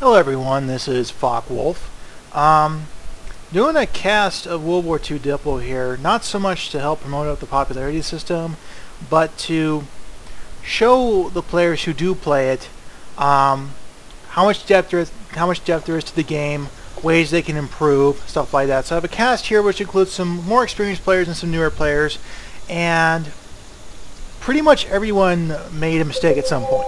Hello everyone, this is Fockwolf. Doing a cast of WW2 Diplo here, not so much to help promote up the popularity system, but to show the players who do play it how much depth there is to the game, ways they can improve, stuff like that. So I have a cast here which includes some more experienced players and some newer players, and pretty much everyone made a mistake at some point.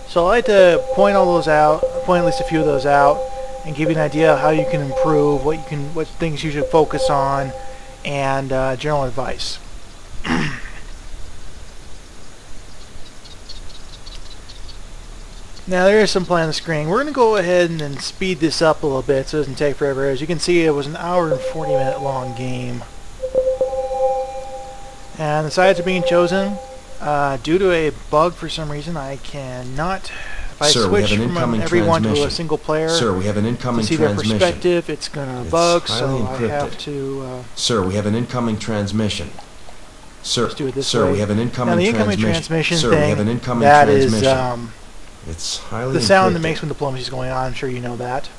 So I like to point all those out, point at least a few of those out, and give you an idea of how you can improve, what things you should focus on, and general advice. Now there is some play on the screen. We're going to go ahead and speed this up a little bit so it doesn't take forever. As you can see, it was an hour and 40-minute long game. And the sides are being chosen. Due to a bug for some reason, I cannot. If I switch from everyone to a single player, Sir, we have an incoming to see their perspective, it's going to bug, so I have to... Sir, we have an incoming transmission. Sir, let's do it this sir, way. We have an incoming now, the incoming transmission sir, thing, we have an incoming that transmission. is it's highly the sound encrypted. that makes when diplomacy is going on. I'm sure you know that.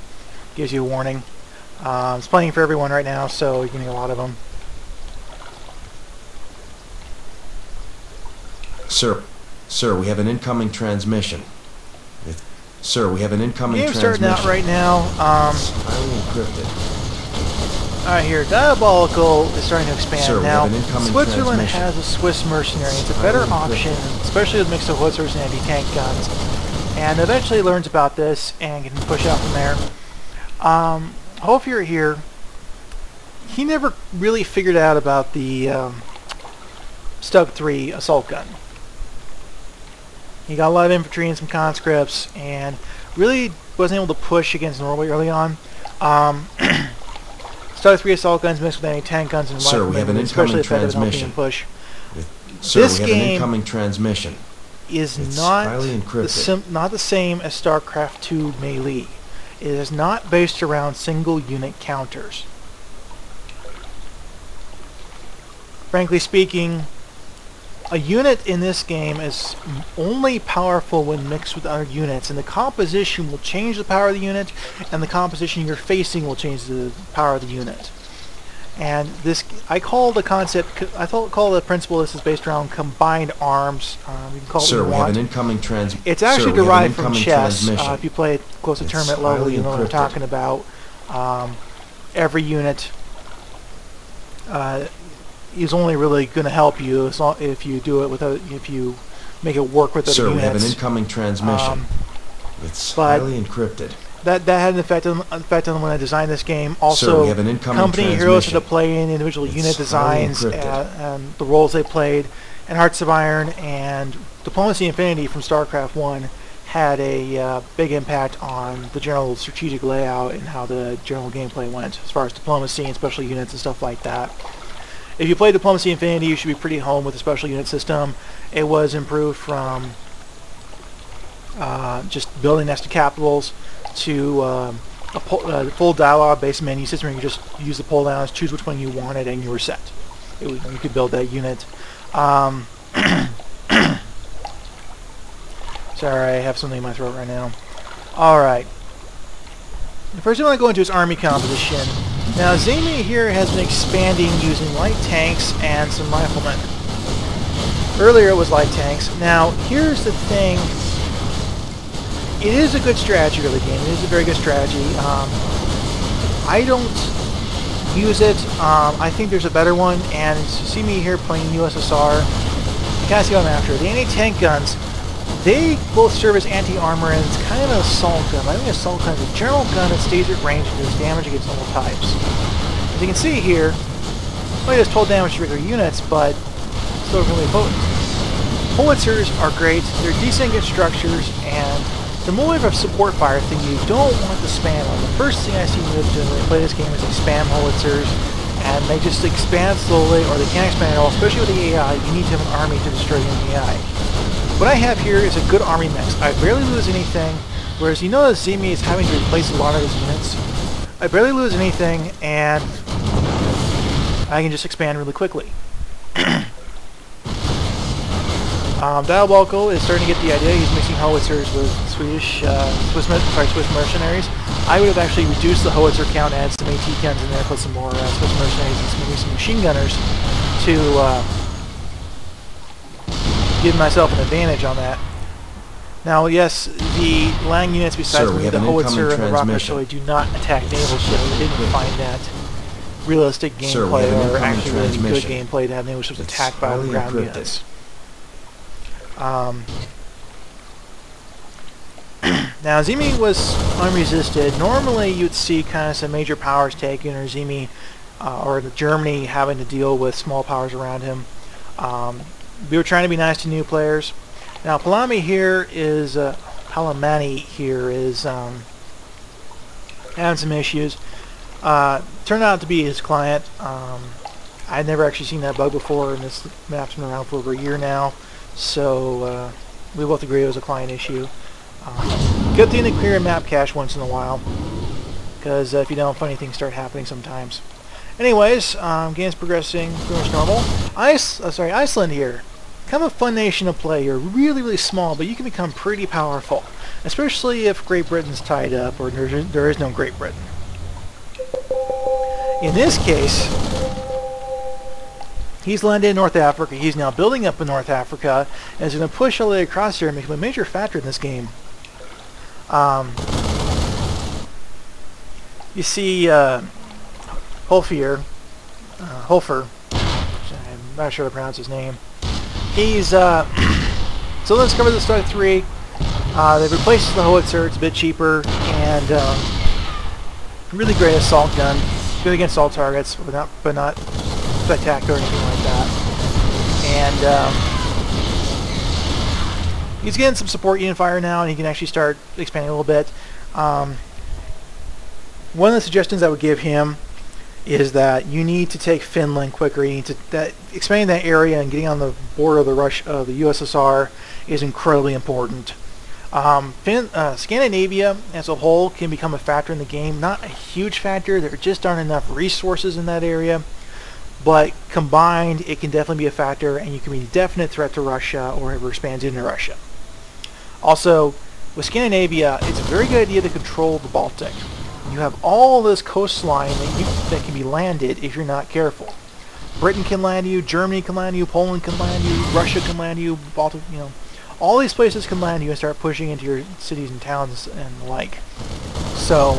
Gives you a warning. It's playing for everyone right now, so you're getting a lot of them. Sir, we have an incoming transmission. Sir, we have an incoming transmission. Game's starting out right now. It's highly encrypted. Alright, here, Diabolical is starting to expand. Sir, now. we have an incoming Switzerland transmission. has a Swiss mercenary. It's a better option, especially with a mix of howitzers and anti-tank guns. And eventually learns about this and can push out from there. Hofier here, he never really figured out about the Stug 3 assault gun. He got a lot of infantry and some conscripts, and really wasn't able to push against Norway early on. Stug 3 assault guns mixed with anti-tank guns and Sir, we have an incoming transmission. Push. Sir, this we have game an incoming transmission. Is it's not highly encrypted. not the same as StarCraft 2 melee. It is not based around single unit counters. Frankly speaking, a unit in this game is only powerful when mixed with other units, and the composition will change the power of the unit, and the composition you're facing will change the power of the unit. And this, I call the concept, call the principle, this is based around combined arms. You can call it Sir, what you we want. have an incoming trans. It's actually Sir, derived from chess. Transmission. If you play it close to tournament level, you know what I'm talking about. Every unit is only really going to help you if you do it if you make it work with other Sir, units. we have an incoming transmission. It's highly encrypted. That had an effect on when I designed this game. Also, Sir, we have an incoming company heroes had to play in individual unit designs and the roles they played, and Hearts of Iron and Diplomacy Infinity from StarCraft 1 had a big impact on the general strategic layout and how the general gameplay went as far as diplomacy and special units and stuff like that. If you play Diplomacy Infinity, you should be pretty home with the special unit system. It was improved from just building nested capitals to a full dialogue-based menu system where you just use the pull-downs, choose which one you wanted, and you were set. You could build that unit. Sorry, I have something in my throat right now. Alright. The first thing I want to go into is army composition. Now, Zemi here has been expanding using light tanks and some riflemen. Earlier it was light tanks. Now, here's the thing. It is a good strategy for the game. It is a very good strategy. I don't use it. I think there's a better one, and you see me here playing USSR. You kind of see what I'm after. The anti-tank guns, they both serve as anti-armor, and it's kind of an assault gun. I think an assault gun is a general gun that stays at range and does damage against all types. As you can see here, it only does 12 damage to regular units, but still really potent. Howitzers are great. They're decent against structures, and the more of a support fire thing you don't want to spam on. The first thing I see when they play this game is they spam howitzers, and they just expand slowly, or they can't expand at all, especially with the AI. You need to have an army to destroy the AI. What I have here is a good army mix. I barely lose anything, whereas you know that Zemi is having to replace a lot of his units. I barely lose anything, and I can just expand really quickly. Diabolical is starting to get the idea. He's mixing howitzers with Swiss mercenaries. I would have actually reduced the howitzer count, add some AT guns in there, put some more Swiss mercenaries and maybe some machine gunners to give myself an advantage on that. Now, yes, the land units besides the howitzer and the rocket artillery do not attack naval ships. I didn't find that realistic gameplay or actually really good gameplay to have naval ships attacked by the ground units. Now, Zemi was unresisted. Normally, you'd see kind of some major powers taken, or Zemi or Germany having to deal with small powers around him. We were trying to be nice to new players. Now, Palamani here is having some issues. Turned out to be his client. I'd never actually seen that bug before, and this map's been around for over a year now. So we both agree it was a client issue. Good thing to clear a map cache once in a while, because if you don't, funny things start happening sometimes. Anyways, game's progressing pretty much normal. Iceland here. Kind of a fun nation to play. You're really, really small, but you can become pretty powerful, especially if Great Britain's tied up or there is no Great Britain. In this case, he's landed in North Africa. He's now building up in North Africa, and is going to push all the way across here and become a major factor in this game. You see Holfer, I'm not sure how to pronounce his name. He's still discovered the Start 3. They've replaced the howitzer. It's a bit cheaper and really great assault gun. Good against all targets, but not spectacular or anything like that. And he's getting some support unit fire now, and he can actually start expanding a little bit. One of the suggestions I would give him is that you need to take Finland quicker. You need to expanding that area and getting on the border of the USSR is incredibly important. Scandinavia as a whole can become a factor in the game. Not a huge factor. There just aren't enough resources in that area. But combined, it can definitely be a factor, and you can be a definite threat to Russia or whoever expands into Russia. Also, with Scandinavia, it's a very good idea to control the Baltic. You have all this coastline that can be landed if you're not careful. Britain can land you, Germany can land you, Poland can land you, Russia can land you, Baltic, all these places can land you and start pushing into your cities and towns and the like. So,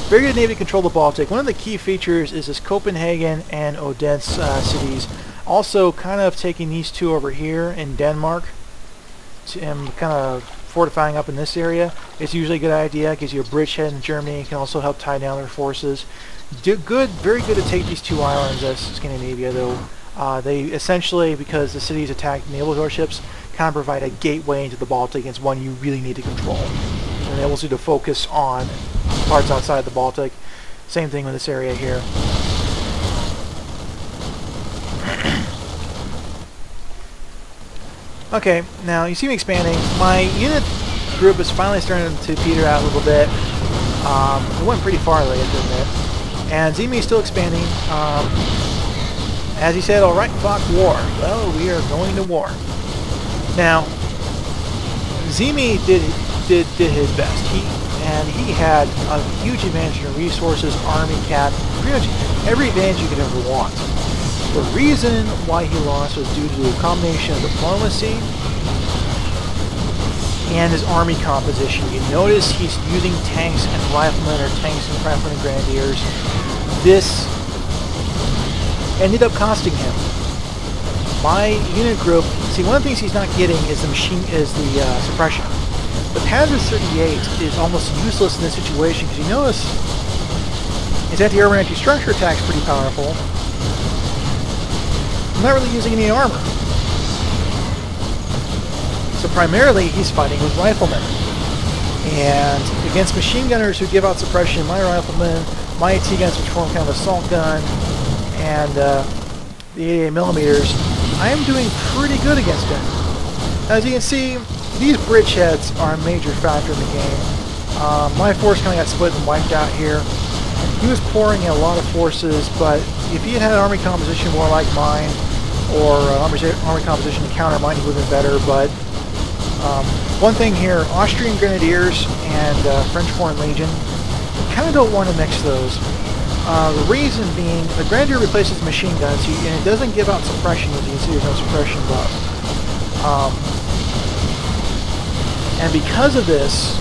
very good navy to control the Baltic. One of the key features is this Copenhagen and Odense cities. Also, kind of taking these two over here in Denmark and kind of fortifying up in this area. It's usually a good idea. It gives you a bridgehead in Germany. It can also help tie down their forces. Very good to take these two islands as Scandinavia, though. They essentially, because the cities attack naval warships, kind of provide a gateway into the Baltic. It's one you really need to control. And it enables you to focus on parts outside the Baltic. Same thing with this area here. Okay, now you see me expanding. My unit group is finally starting to peter out a little bit. It went pretty far, I have to admit. And Zemi is still expanding. As he said, alright, fuck war. Well, we are going to war. Now, Zemi did his best. He had a huge advantage in resources, army cap, pretty much every advantage you could ever want. The reason why he lost was due to a combination of diplomacy and his army composition. You notice he's using tanks and riflemen, or tanks and riflemen and grenadiers. This ended up costing him. My unit group, see, one of the things he's not getting is the suppression. But Panzer 38 is almost useless in this situation, because you notice his anti-air and anti-structure attack is pretty powerful. I'm not really using any armor. So primarily he's fighting with riflemen. And against machine gunners who give out suppression, my riflemen, my AT guns which form kind of assault gun, and the 88mm, I am doing pretty good against him. As you can see, these bridgeheads are a major factor in the game. My force kind of got split and wiped out here. He was pouring in a lot of forces, but if he had an army composition more like mine, or army composition encounter might have been better, but one thing here, Austrian Grenadiers and French Foreign Legion, kind of don't want to mix those. The reason being, the Grenadier replaces machine guns, and it doesn't give out suppression, as you can see there's no suppression buff. And because of this,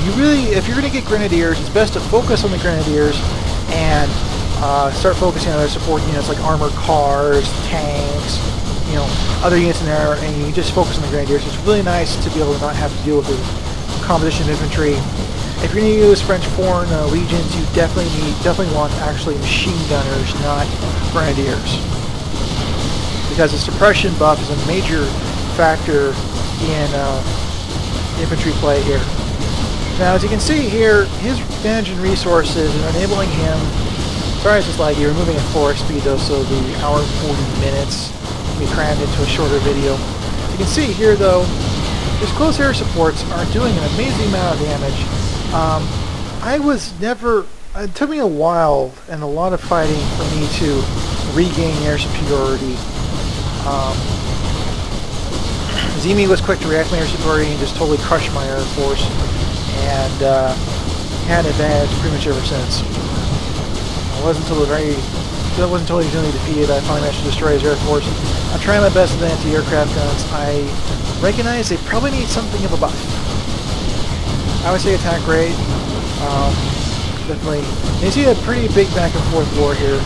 you really, if you're going to get Grenadiers, it's best to focus on the Grenadiers and start focusing on other support units like armored cars, tanks, you know, other units in there, and you just focus on the Grenadiers. It's really nice to be able to not have to deal with the composition of infantry. If you're going to use French Foreign Legions, you definitely want actually machine gunners, not Grenadiers, because the suppression buff is a major factor in infantry play here. Now, as you can see here, his managing resources are enabling him. Sorry, it's just laggy. We're moving at 4x speed though, so the hour and 40 minutes can be crammed into a shorter video. As you can see here though, his close air supports are doing an amazing amount of damage. It took me a while and a lot of fighting for me to regain air superiority. Zemi was quick to react to my air superiority and just totally crushed my air force, and had an advantage pretty much ever since. It wasn't until he was nearly defeated I finally managed to destroy his air force. I'm trying my best with anti-aircraft guns. I recognize they probably need something of a buff. I would say attack rate, definitely. And you see a pretty big back and forth war here.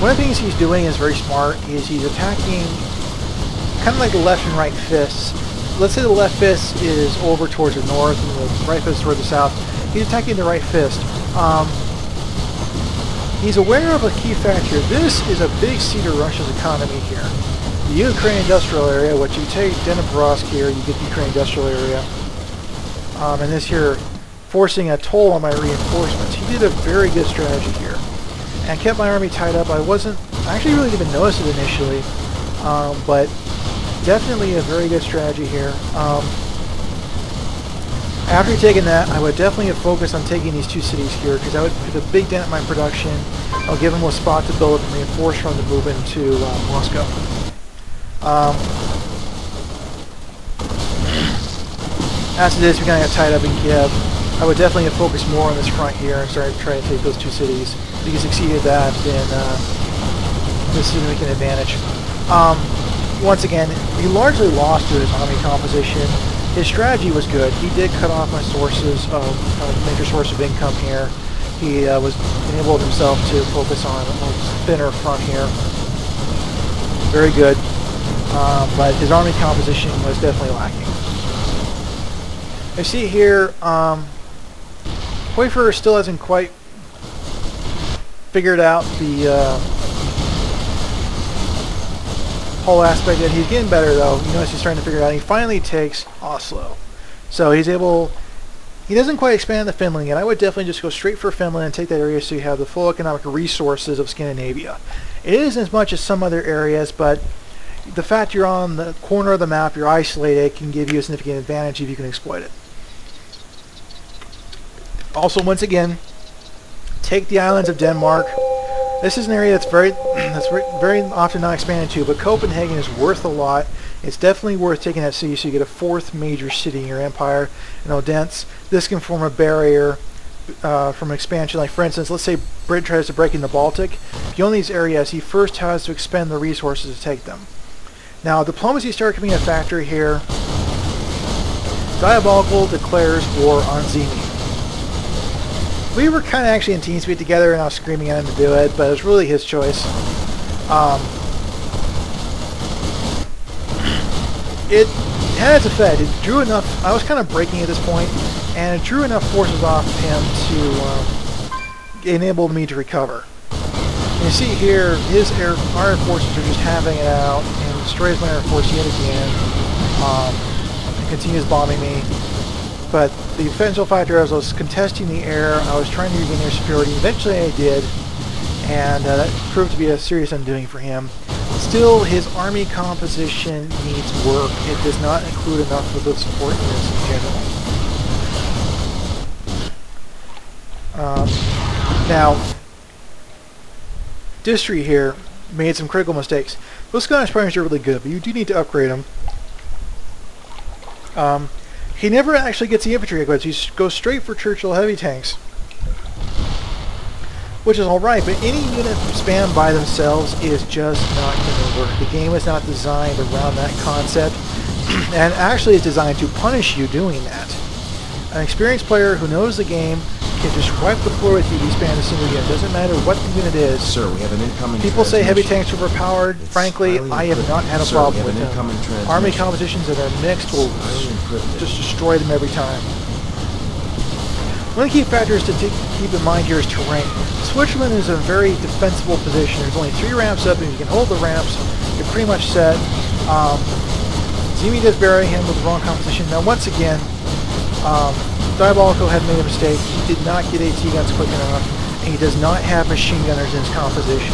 One of the things he's doing is very smart. He's attacking kind of like the left and right fists. Let's say the left fist is over towards the north and the right fist toward the south. He's attacking the right fist. He's aware of a key factor. This is a big seat of Russia's economy here. The Ukraine industrial area, which you take Dnipropetrovsk here, you get the Ukraine industrial area. And this here, forcing a toll on my reinforcements. He did a very good strategy here, and kept my army tied up. I actually really didn't even notice it initially, but definitely a very good strategy here. After taking that, I would definitely have focused on taking these two cities here, because I would put a big dent in my production. I'll give them a spot to build up and reinforce from the move into Moscow. After this, we kind of got tied up in Kiev. I would definitely have focused more on this front here and started trying to take those two cities. If he succeeded that, then this is a significant advantage. Once again, he largely lost to his army composition. His strategy was good. He did cut off my sources of major source of income here. He enabled himself to focus on a thinner front here. Very good. But his army composition was definitely lacking. I see here, Hoifer still hasn't quite figured out the whole aspect yet. He's getting better though. You notice he's starting to figure it out. He finally takes Oslo. So he doesn't quite expand to Finland yet. I would definitely just go straight for Finland and take that area so you have the full economic resources of Scandinavia. It isn't as much as some other areas, but the fact you're on the corner of the map, you're isolated, can give you a significant advantage if you can exploit it. Also, once again, take the islands of Denmark. This is an area that's very often not expanded to, but Copenhagen is worth a lot. It's definitely worth taking that city so you get a fourth major city in your empire. And Odense, this can form a barrier from expansion. Like for instance, let's say Britain tries to break in the Baltic. If you own these areas, he first has to expend the resources to take them. Now, diplomacy started becoming a factor here. Diabolical declares war on Zemi. We were kind of actually in TeamSpeak together, and I was screaming at him to do it, but it was really his choice. It had its effect. It drew enough. I was kind of breaking at this point, and it drew enough forces off him to enable me to recover. You see here, our air forces are just having it out, and destroys my air force yet again, and continues bombing me. But the essential factor, as I was contesting the air, I was trying to regain air superiority. Eventually I did, and that proved to be a serious undoing for him. Still, his army composition needs work. It does not include enough of the support units in general. Now, Distri here, made some critical mistakes. Those Scottish primaries are really good, but you do need to upgrade them. He never actually gets the infantry equipped. He goes straight for Churchill heavy tanks, which is alright, but any unit spammed by themselves is just not going to work. The game is not designed around that concept, and actually is designed to punish you doing that. An experienced player who knows the game can just wipe the floor with you if you spam a single unit. Doesn't matter what the unit is. Sir, we have an incoming People say heavy transmission. tanks are overpowered. It's Frankly, highly I have encrypted. not had a Sir, problem we have with an them. incoming transmission. Army competitions that are mixed will Highly encrypted. just destroy them every time. One of the key factors to keep in mind here is terrain. Switzerland is a very defensible position. There's only 3 ramps up, and if you can hold the ramps, you're pretty much set. Zemi does bury him with the wrong composition. Now, once again, Diabolico had made a mistake. He did not get AT guns quick enough, and he does not have machine gunners in his composition.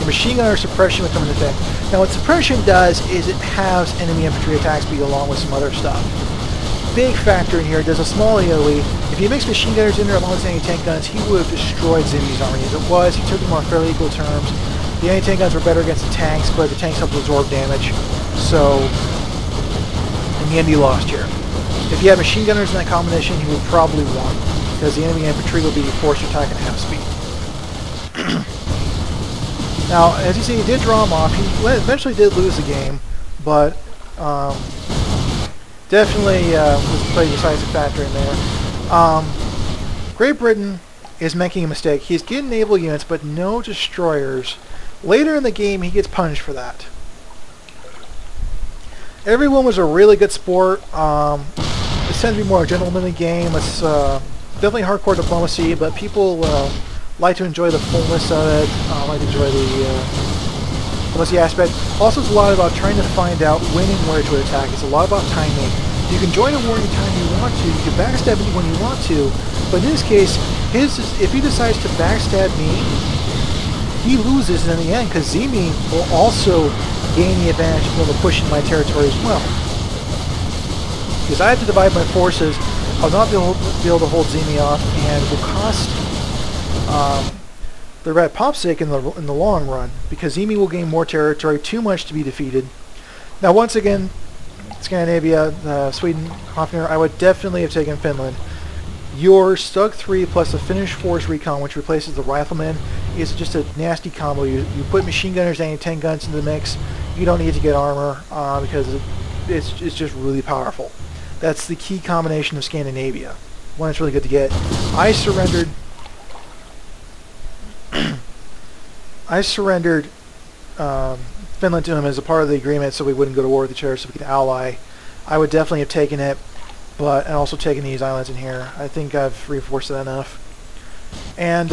The machine gunner suppression would come into effect. Now, what suppression does is it halves enemy infantry attack speed along with some other stuff. Big factor in here, does a small AoE. If he makes machine gunners in there along with anti-tank guns, he would have destroyed Zimi's army. As it was, he took them on fairly equal terms. The anti-tank guns were better against the tanks, but the tanks helped absorb damage. So, in the end, he lost here. If you had machine gunners in that combination, he would probably won, because the enemy infantry would be forced to attack at half speed. Now, as you see, he did draw him off. He eventually did lose the game, but definitely was played a decisive factor in there. Great Britain is making a mistake. He's getting naval units, but no destroyers. Later in the game, he gets punished for that. Everyone was a really good sport. This tends to be more a gentlemanly game. It's definitely hardcore diplomacy, but people like to enjoy the fullness of it, like to enjoy the diplomacy aspect. Also, it's a lot about trying to find out when and where to attack. It's a lot about timing. You can join a war anytime you want to. You can backstab me when you want to. But in this case, if he decides to backstab me, he loses in the end, because Zemi will also gain the advantage of being able to push in my territory as well. Because I have to divide my forces, I'll not be able to hold Zemi off, and it will cost the Red Popsick in the long run, because Zemi will gain more territory, too much to be defeated. Now, once again, Scandinavia, Sweden, Hofner, I would definitely have taken Finland. Your Stug 3 plus a Finnish Force Recon, which replaces the Rifleman, is just a nasty combo. You put machine gunners and 10 guns into the mix. You don't need to get armor because it's just really powerful. That's the key combination of Scandinavia. One that's really good to get. I surrendered Finland to him as a part of the agreement, so we wouldn't go to war with each other, so we could ally. I would definitely have taken it, and also taken these islands in here. I think I've reinforced that enough. And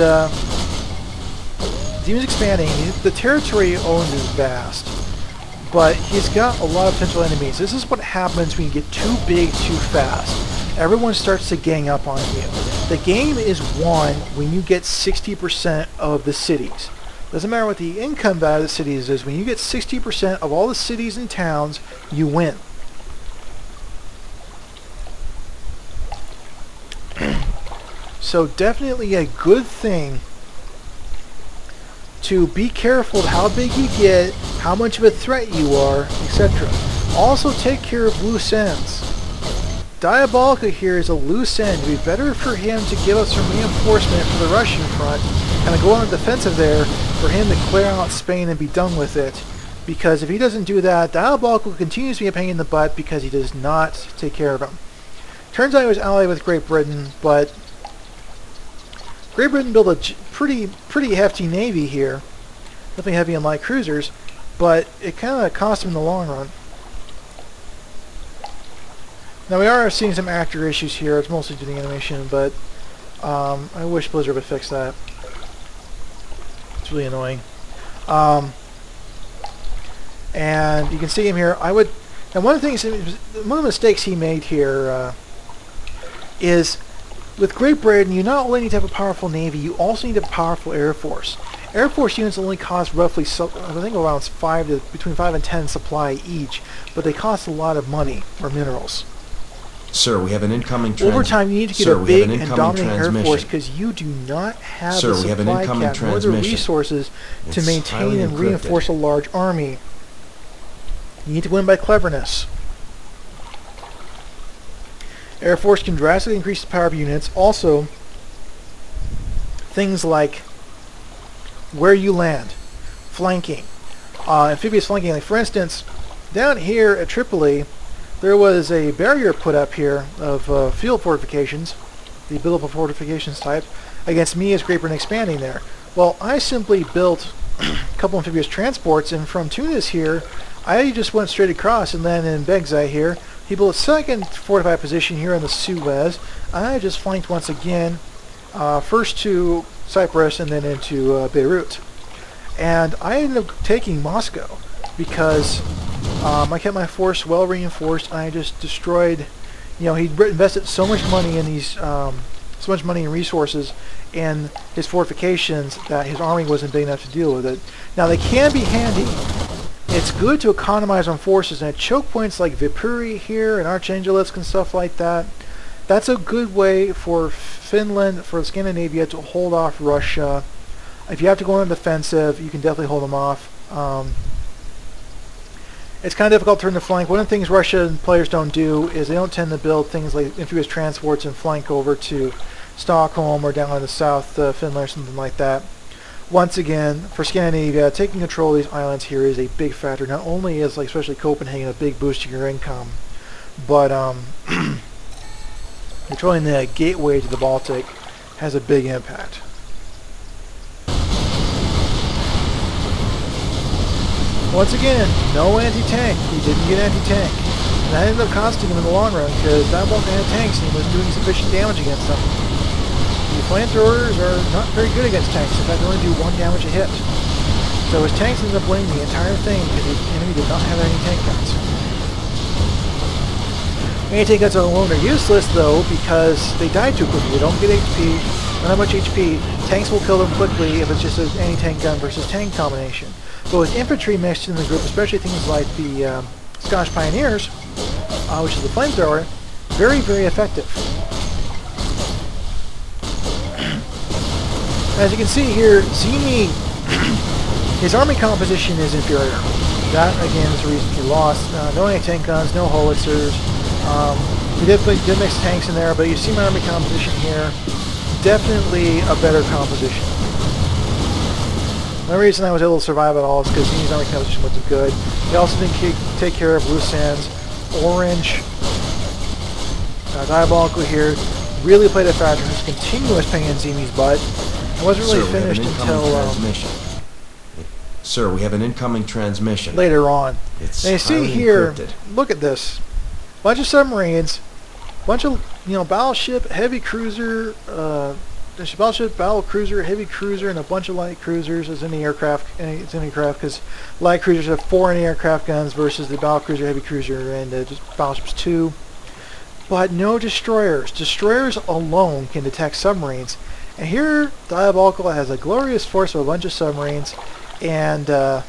Demon's expanding. The territory he owns is vast, but he's got a lot of potential enemies. This is what happens when you get too big too fast. Everyone starts to gang up on you. The game is won when you get 60% of the cities. Doesn't matter what the income value of the cities is. When you get 60% of all the cities and towns, you win. So definitely a good thing to be careful of how big you get, how much of a threat you are, etc. Also take care of loose ends. Diabolica here is a loose end. It would be better for him to give us some reinforcement for the Russian front, kind of go on the defensive there, for him to clear out Spain and be done with it. Because if he doesn't do that, Diabolica continues to be a pain in the butt because he does not take care of him. Turns out he was allied with Great Britain, but Great Britain built a pretty hefty navy here. Definitely heavy on light cruisers, but it kind of cost him in the long run. Now we are seeing some actor issues here. It's mostly due to the animation, but I wish Blizzard would fix that. It's really annoying. And you can see him here. And one of the mistakes he made here is with Great Britain, you not only need to have a powerful navy, you also need a powerful air force. Air force units only cost roughly, I think, around between 5 and 10 supply each, but they cost a lot of money or minerals. Sir, we have an incoming Over time, you need to get Sir, a we have big an and incoming dominant air transmission. force because you do not have Sir, the we have an supply incoming cap nor the transmission. resources to It's maintain highly and encrypted. reinforce a large army. You need to win by cleverness. Air Force can drastically increase the power of units. Also, things like where you land, flanking, amphibious flanking. Like for instance, down here at Tripoli, there was a barrier put up here of field fortifications, the build-up of fortifications type, against me as Great Britain expanding there. Well, I simply built a couple amphibious transports, and from Tunis here, I just went straight across, and then in Begzai here, he built a second fortified position here in the Suez. I just flanked once again, first to Cyprus and then into Beirut. And I ended up taking Moscow because I kept my force well reinforced, and I just destroyed, he invested so much money in these, so much money and resources in his fortifications that his army wasn't big enough to deal with it. Now they can be handy. It's good to economize on forces, and at choke points like Viipuri here and Archangelsk and stuff like that, that's a good way for Finland, for Scandinavia to hold off Russia. If you have to go on the defensive, you can definitely hold them off. It's kind of difficult to turn the flank. One of the things Russian players don't do is they don't tend to build things like amphibious transports and flank over to Stockholm or down in the south Finland or something like that. Once again, for Scandinavia, taking control of these islands here is a big factor. Not only is, especially Copenhagen, a big boost to your income, but controlling the gateway to the Baltic has a big impact. Once again, no anti-tank. He didn't get anti-tank. And that ended up costing him in the long run because that wasn't had tanks and he was doing sufficient damage against them. The flamethrowers are not very good against tanks. In fact, they only do 1 damage a hit. So his tanks ended up winning the entire thing because the enemy did not have any tank guns. Anti-tank guns alone are useless though because they die too quickly. They don't get HP, not that much HP. Tanks will kill them quickly if it's just an anti-tank gun versus tank combination. But with infantry mixed in the group, especially things like the Scottish Pioneers, which is the flamethrower, very, very effective. As you can see here, Zimi, his army composition is inferior. That, again, is the reason he lost. No anti-tank guns, no howitzers. He did mix tanks in there, but you see my army composition here. Definitely a better composition. The reason I was able to survive at all is because Zimi's army composition wasn't good. He also didn't take care of loose ends. Orange, Diabolical here, really played a factor in his continuous pain in Zimi's butt. It wasn't really finished until Sir, we have an incoming transmission. Later on. It's and you see here, encrypted. Look at this. Bunch of submarines, bunch of battleship, heavy cruiser, battleship, battle cruiser, heavy cruiser, and a bunch of light cruisers as in the aircraft. It's in the aircraft because light cruisers have 4 anti-aircraft guns versus the battle cruiser, heavy cruiser, and just battleships 2. But no destroyers. Destroyers alone can detect submarines. And here, Diabolical has a glorious force of a bunch of submarines, and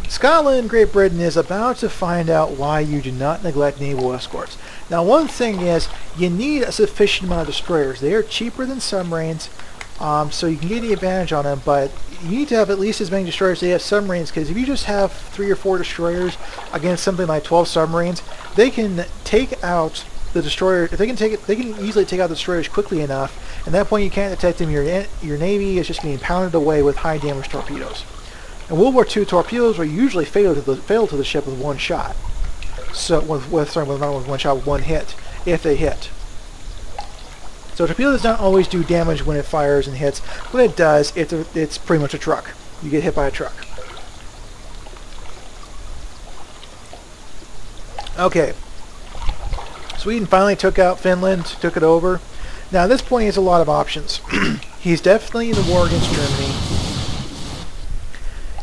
Scotland, Great Britain is about to find out why you do not neglect naval escorts. Now, one thing is, you need a sufficient amount of destroyers. They are cheaper than submarines, so you can get the advantage on them, but you need to have at least as many destroyers as they have submarines, because if you just have 3 or 4 destroyers against something like 12 submarines, they can take out the destroyer. If they can easily take out the destroyers quickly enough. At that point, you can't detect them. Your navy is just being pounded away with high damage torpedoes. In World War II, torpedoes were usually fatal to the ship with 1 shot. So with 1 shot, with 1 hit, if they hit. So a torpedo does not always do damage when it fires and hits. When it does, it's pretty much a truck. You get hit by a truck. Okay. Sweden finally took out Finland, took it over. Now at this point he has a lot of options. He's definitely in the war against Germany.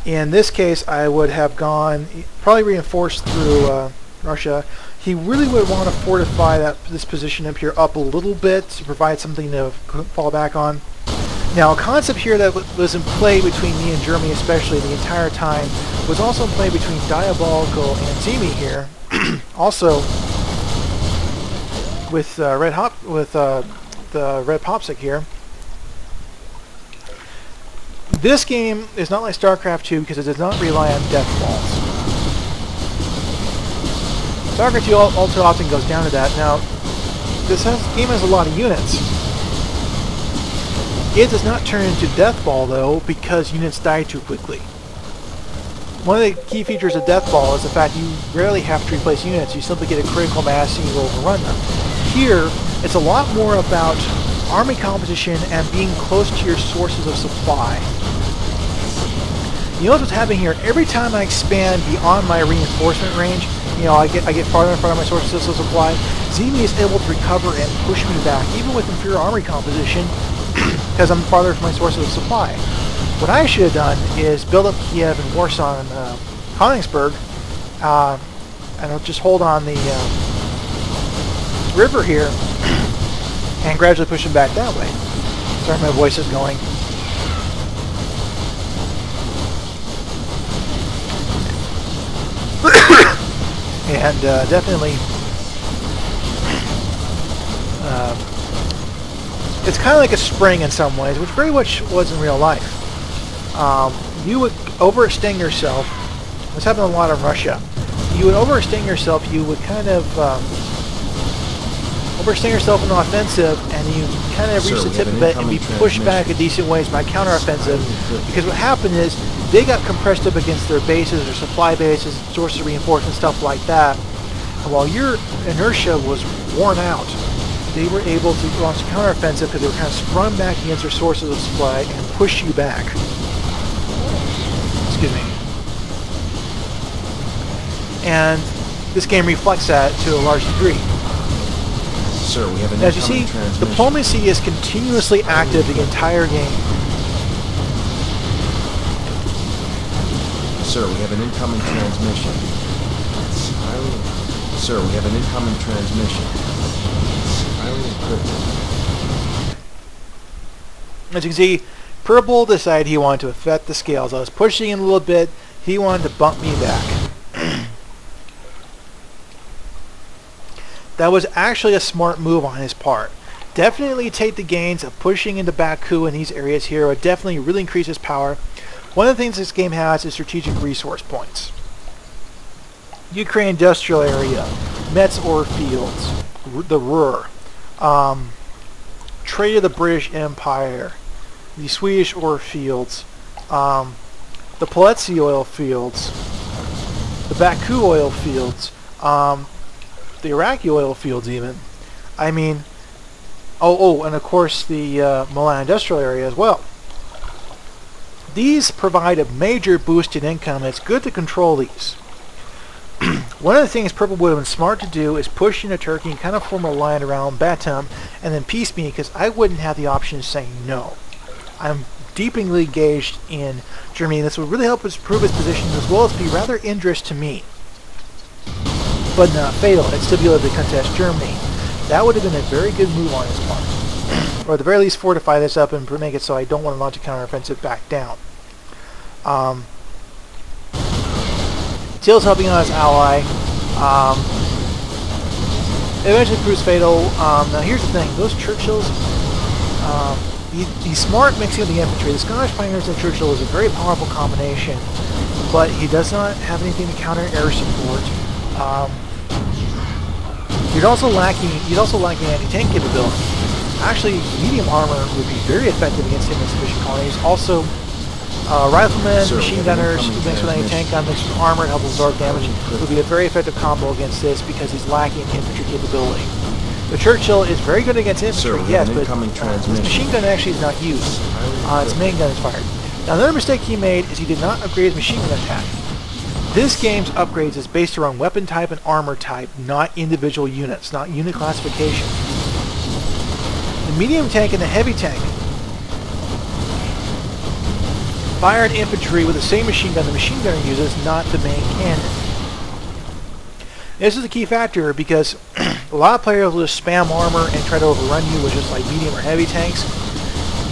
In this case I would have gone, probably reinforced through Russia. He really would want to fortify this position up here up a little bit to provide something to fall back on. Now a concept here that was in play between me and Germany especially the entire time was also in play between Diabolical and Zimi here. Also, with the red popsicle here, this game is not like StarCraft 2 because it does not rely on death balls. StarCraft 2 all too often goes down to that. Now, this game has a lot of units. It does not turn into Death Ball, though, because units die too quickly. One of the key features of Death Ball is the fact you rarely have to replace units. You simply get a critical mass and you overrun them. Here, it's a lot more about army composition and being close to your sources of supply. You notice what's happening here. Every time I expand beyond my reinforcement range, you know, I get farther and farther my sources of supply, Zemi is able to recover and push me back, even with inferior army composition, because I'm farther from my sources of supply. What I should have done is build up Kiev and Warsaw and Königsberg, and I'll just hold on the river here and gradually push them back that way. Sorry, my voice is going. And definitely, it's kind of like a spring in some ways, which very much was in real life. You would overextend yourself. This happened a lot in Russia. You would overextend yourself. You would kind of overextend yourself in the offensive, and you kind of reach the tip of it and be pushed back a decent ways by counteroffensive. Because what happened is they got compressed up against their bases, their supply bases, sources of reinforcement, stuff like that. And while your inertia was worn out, they were able to launch a counteroffensive because they were kind of sprung back against their sources of supply and push you back. Excuse me. And this game reflects that to a large degree. Sir, we have an as you see, diplomacy is continuously active the entire game. Sir, we have an incoming transmission. Sir, we have an incoming transmission. Highly encrypted. As you can see, Purple decided he wanted to affect the scales. I was pushing him a little bit. He wanted to bump me back. That was actually a smart move on his part. Definitely take the gains of pushing into Baku in these areas here. It would definitely really increase his power. One of the things this game has is strategic resource points. Ukraine industrial area, Metz ore fields, the Ruhr, trade of the British Empire, the Swedish ore fields, the Poletsy oil fields, the Baku oil fields, the Iraqi oil fields even. I mean, and of course the Milan industrial area as well. These provide a major boost in income. It's good to control these. One of the things Purple would have been smart to do is push into Turkey and kind of form a line around Batum and then peace me, because I wouldn't have the option of saying no. I'm deeply engaged in Germany. This would really help us prove its position as well as be rather injurious to me. But not fatal. I'd still be able to contest Germany. That would have been a very good move on his part. Or at the very least fortify this up and make it so I don't want to launch a counteroffensive back down. Teal's helping out his ally. Eventually proves fatal. Now here's the thing. Those Churchills, he's smart mixing with the infantry. The Scottish Pioneers and Churchill is a very powerful combination, but he does not have anything to counter air support. He's also lacking anti-tank capability. Actually, medium armor would be very effective against him in sufficient quantities. Also, riflemen, machine gunners, who mixed with anti-tank gun, mixed with armor, and help absorb damage, would be a very effective combo against this because he's lacking infantry capability. The Churchill is very good against infantry, yes, but his machine gun actually is not used. Its main gun is fired. Now, another mistake he made is he did not upgrade his machine gun attack. This game's upgrades is based around weapon type and armor type, not individual units, not unit classification. The medium tank and the heavy tank fire an infantry with the same machine gun the machine gunner uses, not the main cannon. This is a key factor because a lot of players will just spam armor and try to overrun you with just like medium or heavy tanks.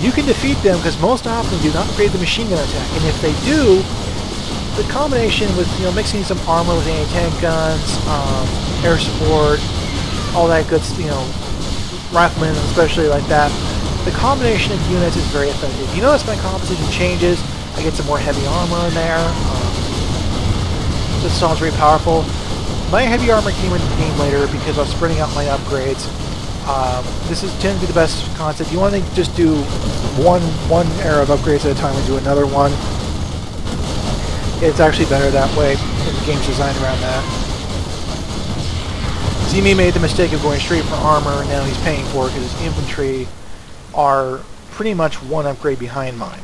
You can defeat them because most often they do not upgrade the machine gun attack, and if they do, the combination with, you know, mixing some armor with anti-tank guns, air support, all that good, you know, riflemen especially like that, the combination of units is very effective. You notice my composition changes. I get some more heavy armor in there. This sounds very powerful. My heavy armor came into the game later because I was spreading out my upgrades. This tends to be the best concept. You want to just do one era of upgrades at a time and do another one. It's actually better that way, and the game's designed around that. Zemi made the mistake of going straight for armor, and now he's paying for it because his infantry are pretty much one upgrade behind mine.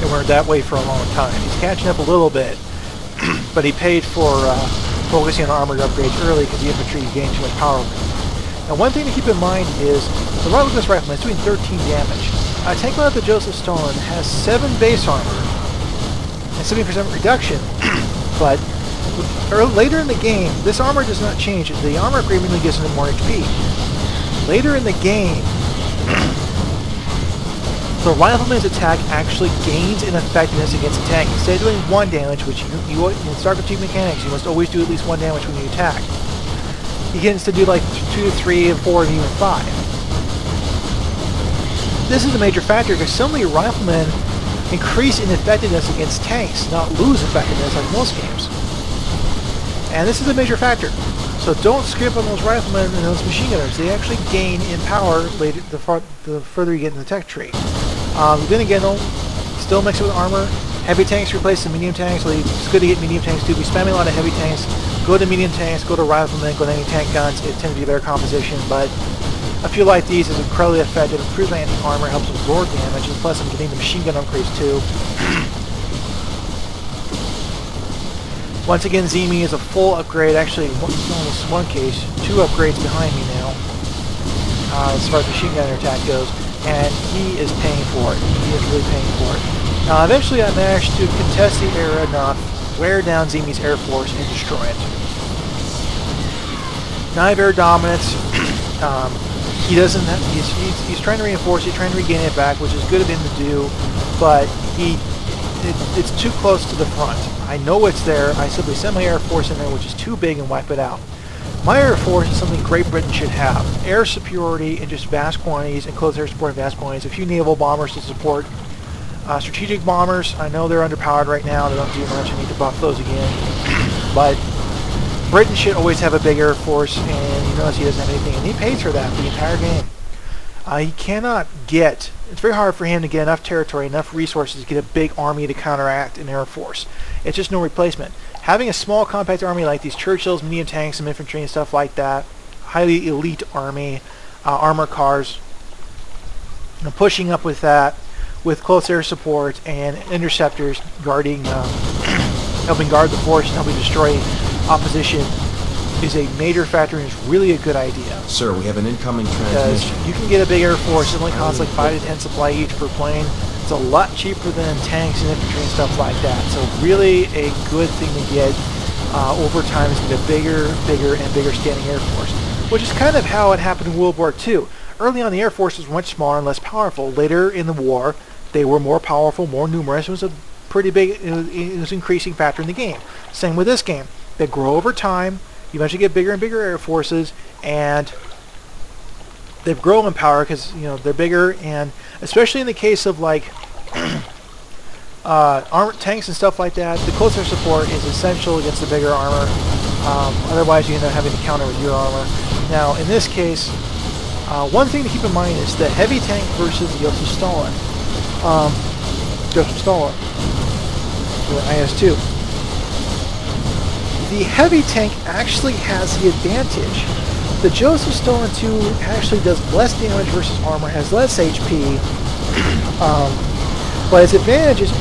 And we're that way for a long time. He's catching up a little bit, but he paid for focusing on armored upgrades early because the infantry gained too much power. Now, one thing to keep in mind is the right with this rifleman is doing 13 damage. A tank like the Joseph Stalin has 7 base armor and 70% reduction, but later in the game, this armor does not change. The armor upgrade really gives him more HP. Later in the game, the rifleman's attack actually gains in effectiveness against a tank. Instead of doing 1 damage, which you in StarCraft 2 mechanics, you must always do at least 1 damage when you attack. He gets to do like 2, 3, and 4, and even 5. This is a major factor because some of your riflemen increase in effectiveness against tanks, not lose effectiveness like most games. And this is a major factor. So don't skip on those riflemen and those machine gunners. They actually gain in power later, the further you get in the tech tree. Then again, though, still mix it with armor. Heavy tanks replace the medium tanks, so it's good to get medium tanks too. We spamming a lot of heavy tanks. Go to medium tanks, go to riflemen, go to anti-tank guns. It tends to be their composition, but a few like these is incredibly effective. Improves my anti-armor, helps absorb damage, and plus I'm getting the machine gun upgrades too. Once again, Zemi is a full upgrade. Actually, almost one case, 2 upgrades behind me now, as far as machine gunner attack goes, and he is paying for it. He is really paying for it. Now, eventually, I managed to contest the area enough, wear down Zemi's air force, and destroy it. Now I have air dominance. He doesn't. He's trying to reinforce. He's trying to regain it back, which is good of him to do, but it's too close to the front. I know it's there. I simply send my air force in there, which is too big, and wipe it out. My air force is something Great Britain should have. Air superiority in just vast quantities, and close air support in vast quantities. A few naval bombers to support. Strategic bombers, I know they're underpowered right now. They don't do much. I need to buff those again. But Britain should always have a big air force, and you notice he doesn't have anything. And he pays for that for the entire game. He cannot get... It's very hard for him to get enough territory, enough resources to get a big army to counteract an air force. It's just no replacement. Having a small compact army like these Churchills, medium tanks, some infantry and stuff like that, highly elite army, armor cars, and pushing up with that, with close air support and interceptors guarding, helping guard the force and helping destroy opposition, is a major factor and is really a good idea. Sir, we have an incoming Because transmission. you can get a big air force. It only costs like 5 to 10 supply each per plane. It's a lot cheaper than tanks and infantry and stuff like that. So really a good thing to get over time is to get a bigger and bigger standing air force, which is kind of how it happened in World War II. Early on, the air force was much smaller and less powerful. Later in the war, they were more powerful, more numerous. It was a pretty big, it was an increasing factor in the game. Same with this game. They grow over time. You eventually get bigger and bigger air forces, and they grow in power because, you know, they're bigger, and especially in the case of like armored tanks and stuff like that, the close air support is essential against the bigger armor. Otherwise, you end up having to counter with your armor. Now, in this case, one thing to keep in mind is the heavy tank versus the Joseph Stalin. The IS-2. The heavy tank actually has the advantage. The Joseph Stalin 2 actually does less damage versus armor, has less HP, but its advantage is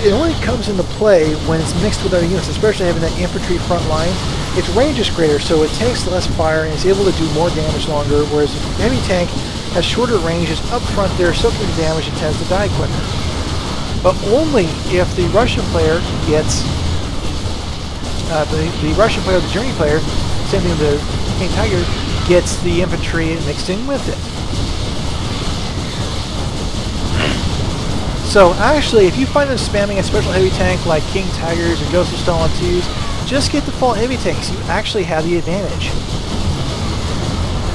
it only comes into play when it's mixed with other units, especially having that infantry front line. Its range is greater, so it takes less fire and is able to do more damage longer, whereas the heavy tank has shorter ranges up front there, soaking the damage and tends to die quicker. But only if the Russian player gets the Russian player, the German player, same thing with the King Tiger, gets the infantry mixed in with it. So actually, if you find them spamming a special heavy tank like King Tigers or Joseph Stalin 2s, just get default heavy tanks. You actually have the advantage.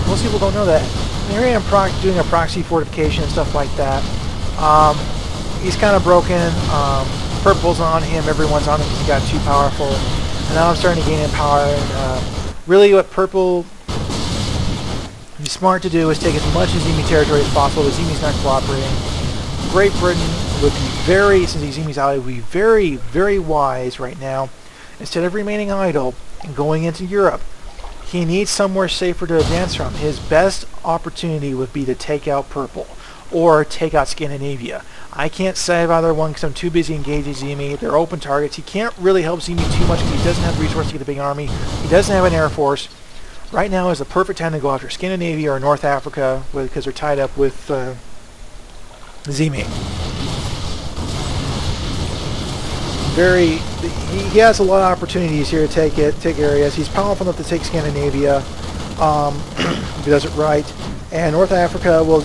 Most people don't know that. Here I am doing a proxy fortification and stuff like that. He's kind of broken. Purple's on him. Everyone's on him because he got too powerful. And now I'm starting to gain in power. And really what Purple is smart to do is take as much Azimi territory as possible. Azimi's not cooperating. Great Britain would be very, since Azimi's ally, would be very, very wise right now. Instead of remaining idle and going into Europe, he needs somewhere safer to advance from. His best opportunity would be to take out Purple or take out Scandinavia. I can't save either one because I'm too busy engaging Zimi. They're open targets. He can't really help Zimi too much because he doesn't have the resources to get a big army. He doesn't have an air force. Right now is the perfect time to go after Scandinavia or North Africa because they're tied up with Zimi. He has a lot of opportunities here to take areas. He's powerful enough to take Scandinavia if he does it right. And North Africa, well,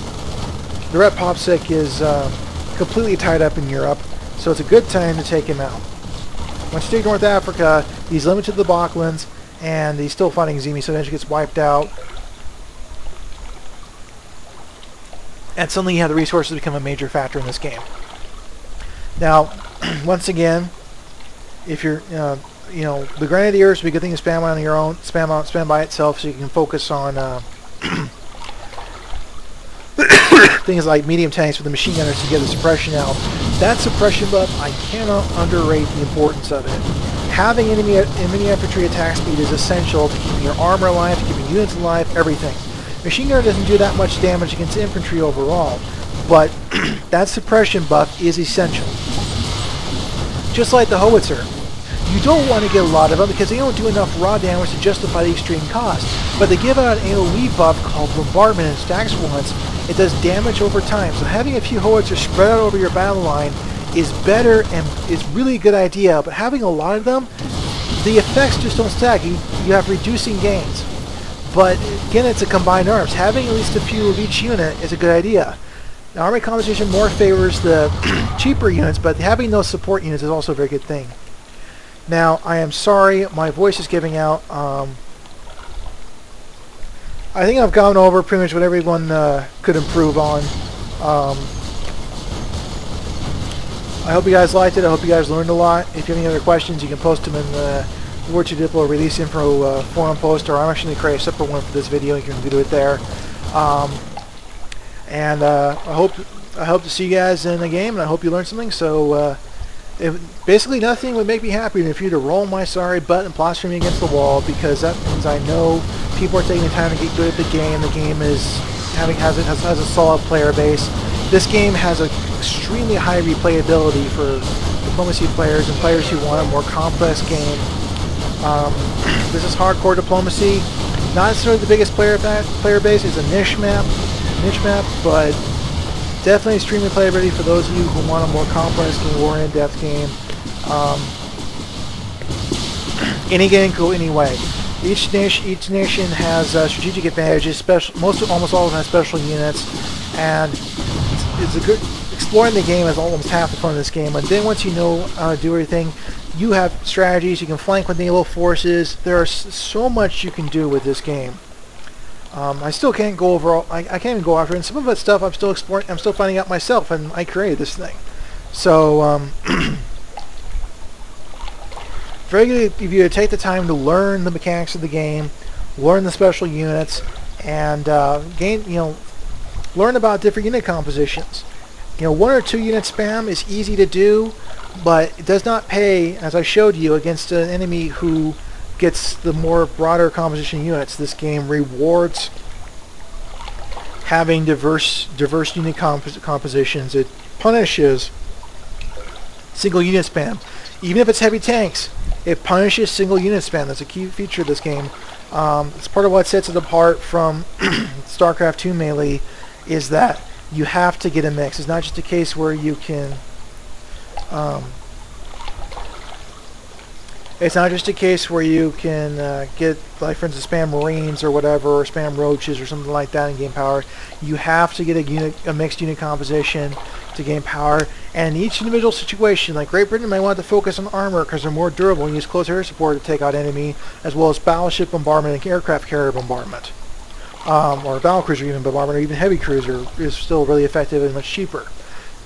the Ret Popsik is completely tied up in Europe, so it's a good time to take him out. Once you take North Africa, he's limited to the Balkans, and he's still fighting Zimi, so then he gets wiped out. And suddenly you have the resources to become a major factor in this game. Now, once again, if you're, the Grenadiers would be a good thing to spam on your own, spam by itself, so you can focus on things like medium tanks with the machine gunners to get the suppression out. That suppression buff, I cannot underrate the importance of it. Having enemy infantry attack speed is essential to keeping your armor alive, to keeping units alive, everything. Machine gunner doesn't do that much damage against infantry overall, but that suppression buff is essential. Just like the howitzer. You don't want to get a lot of them because they don't do enough raw damage to justify the extreme cost, but they give out an AoE buff called bombardment and stacks once. It does damage over time, so having a few howitzers spread out over your battle line is better and is really a good idea, but having a lot of them, the effects just don't stack. You have reducing gains. But again, it's a combined arms. Having at least a few of each unit is a good idea. The army composition more favors the cheaper units, but having those support units is also a very good thing. Now, I am sorry, my voice is giving out. I think I've gone over pretty much what everyone could improve on. I hope you guys liked it. I hope you guys learned a lot. If you have any other questions, you can post them in the WW2 Diplo release info forum post, or I'm actually going to create a separate one for this video. You can do it there. And I hope to see you guys in the game, and I hope you learned something. So basically nothing would make me happier than for you to roll my sorry butt and plaster me against the wall, because that means I know people are taking the time to get good at the game. The game has a solid player base. This game has an extremely high replayability for diplomacy players and players who want a more complex game. This is hardcore diplomacy. Not necessarily the biggest player base. It's a niche map, but definitely extremely playability for those of you who want a more complex game, more in-depth game. Any game can go any way. Each nation has strategic advantages. Almost all of them have special units, and it's a good. Exploring the game is almost half the fun of this game. And then once you know how to do everything, you have strategies. You can flank with naval forces. There's so much you can do with this game. I still can't go over all, I can't even go after it. And some of that stuff I'm still exploring. I'm still finding out myself, and I created this thing. So very good if you take the time to learn the mechanics of the game, learn the special units, and learn about different unit compositions. One or two unit spam is easy to do, but it does not pay, as I showed you, against an enemy who gets the more broader composition units. This game rewards having diverse unit compositions. It punishes single unit spam. Even if it's heavy tanks, it punishes single unit spam. That's a key feature of this game. It's part of what sets it apart from StarCraft 2 melee, is that you have to get a mix. It's not just a case where you can get, like, for instance, spam Marines or whatever, or spam Roaches or something like that in game power. You have to get a mixed unit composition to gain power. And in each individual situation, like Great Britain might want to focus on armor because they're more durable and use close air support to take out enemy, as well as battleship bombardment and aircraft carrier bombardment. Or battlecruiser even bombardment, or even heavy cruiser is still really effective and much cheaper.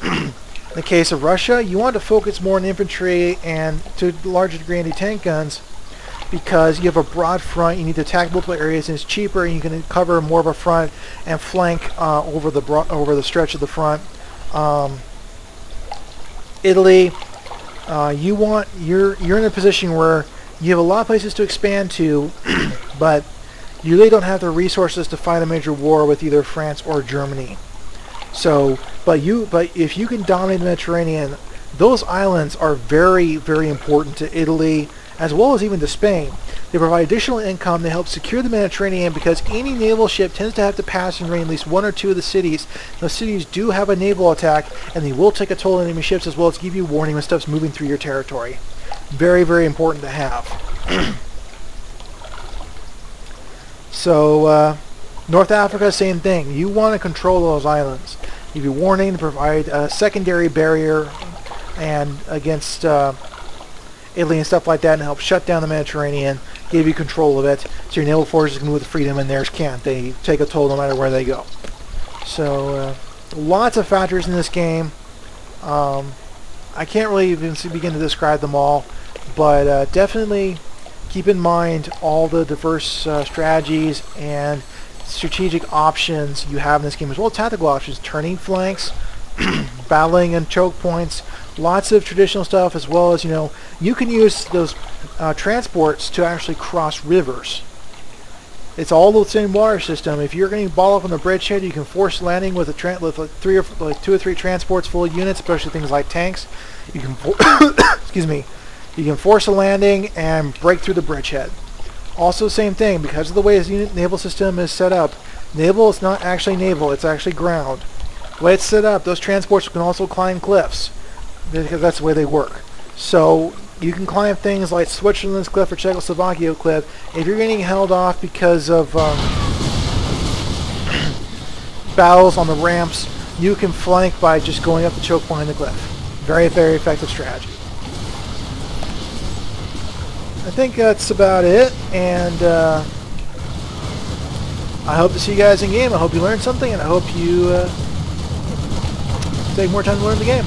In the case of Russia, you want to focus more on infantry and to a larger degree anti-tank guns, because you have a broad front, you need to attack multiple areas, and it's cheaper, and you can cover more of a front and flank over the stretch of the front. Italy, you're in a position where you have a lot of places to expand to, but you really don't have the resources to fight a major war with either France or Germany. So, but if you can dominate the Mediterranean, those islands are very, very important to Italy, as well as even to Spain. They provide additional income. They help secure the Mediterranean because any naval ship tends to have to pass and raid at least one or two of the cities. Those cities do have a naval attack, and they will take a toll on enemy ships, as well as give you warning when stuff's moving through your territory. Very, very important to have. So, North Africa, same thing. You want to control those islands. Give you warning to provide a secondary barrier and against Italy and stuff like that, and help shut down the Mediterranean, give you control of it, so your naval forces can move with freedom and theirs can't. They take a toll no matter where they go. So, lots of factors in this game. I can't really even begin to describe them all, but definitely keep in mind all the diverse strategies and strategic options you have in this game, as well as tactical options, turning flanks, battling and choke points, lots of traditional stuff, as well as, you can use those transports to actually cross rivers. It's all the same water system. If you're getting balled up on the bridgehead, you can force landing with two or three transports full of units, especially things like tanks. You can excuse me. You can force a landing and break through the bridgehead. Also, same thing, because of the way this naval system is set up. Naval is not actually naval; it's actually ground. The way it's set up, those transports can also climb cliffs, because that's the way they work. So you can climb things like Switzerland's cliff or Czechoslovakia cliff. If you're getting held off because of battles on the ramps, you can flank by just going up the choke point in the cliff. Very, very effective strategy. I think that's about it, and I hope to see you guys in game. I hope you learned something, and I hope you take more time to learn the game.